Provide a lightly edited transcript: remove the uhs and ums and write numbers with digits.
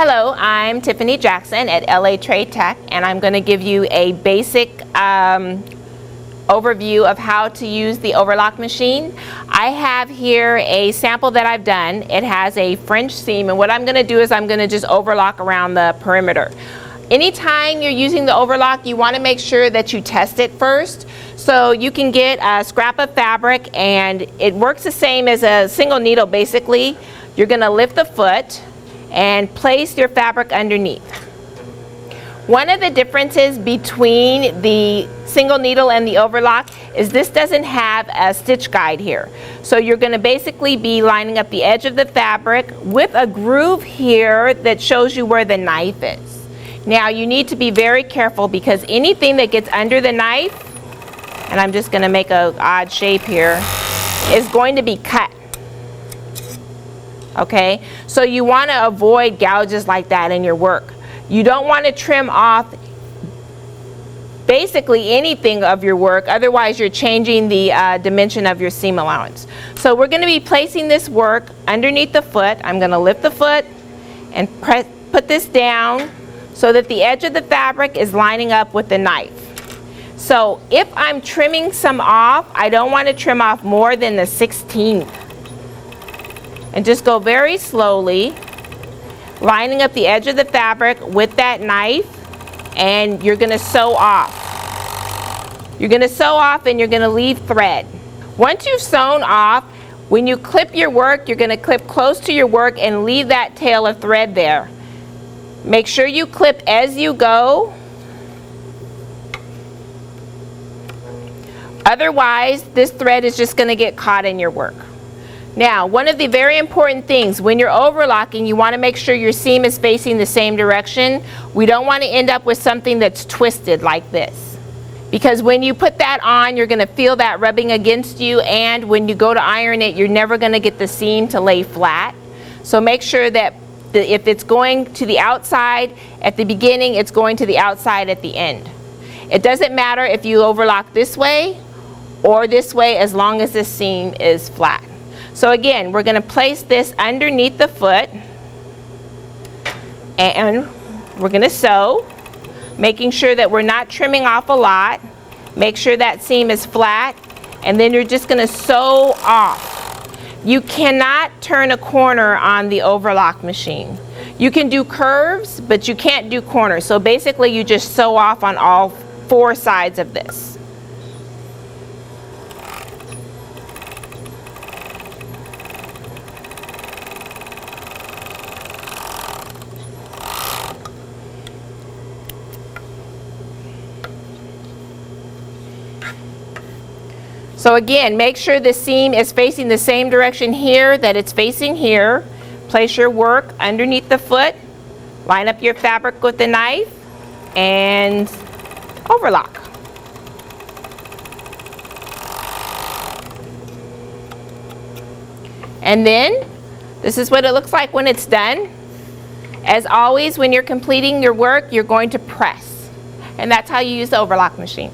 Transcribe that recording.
Hello, I'm Tiffany Jackson at LA Trade Tech, and I'm going to give you a basic overview of how to use the overlock machine. I have here a sample that I've done. It has a French seam, and what I'm going to do is I'm going to just overlock around the perimeter. Anytime you're using the overlock, you want to make sure that you test it first. So you can get a scrap of fabric, and it works the same as a single needle basically. You're going to lift the foot and place your fabric underneath. One of the differences between the single needle and the overlock is this doesn't have a stitch guide here. So you're going to basically be lining up the edge of the fabric with a groove here that shows you where the knife is. Now you need to be very careful because anything that gets under the knife, and I'm just going to make an odd shape here, is going to be cut. Okay, so you want to avoid gouges like that in your work. You don't want to trim off basically anything of your work, otherwise you're changing the dimension of your seam allowance. So we're going to be placing this work underneath the foot. I'm going to lift the foot and put this down so that the edge of the fabric is lining up with the knife. So if I'm trimming some off, I don't want to trim off more than the 16th. And just go very slowly, lining up the edge of the fabric with that knife, and you're going to sew off. You're going to sew off and you're going to leave thread. Once you've sewn off, when you clip your work, you're going to clip close to your work and leave that tail of thread there. Make sure you clip as you go. Otherwise, this thread is just going to get caught in your work. Now, one of the very important things, when you're overlocking, you want to make sure your seam is facing the same direction. We don't want to end up with something that's twisted like this. Because when you put that on, you're going to feel that rubbing against you, and when you go to iron it, you're never going to get the seam to lay flat. So make sure that if it's going to the outside at the beginning, it's going to the outside at the end. It doesn't matter if you overlock this way or this way, as long as the seam is flat. So again, we're going to place this underneath the foot, and we're going to sew, making sure that we're not trimming off a lot. Make sure that seam is flat, and then you're just going to sew off. You cannot turn a corner on the overlock machine. You can do curves, but you can't do corners. So basically you just sew off on all four sides of this. So again, make sure the seam is facing the same direction here that it's facing here. Place your work underneath the foot, line up your fabric with the knife, and overlock. And then, this is what it looks like when it's done. As always, when you're completing your work, you're going to press. And that's how you use the overlock machine.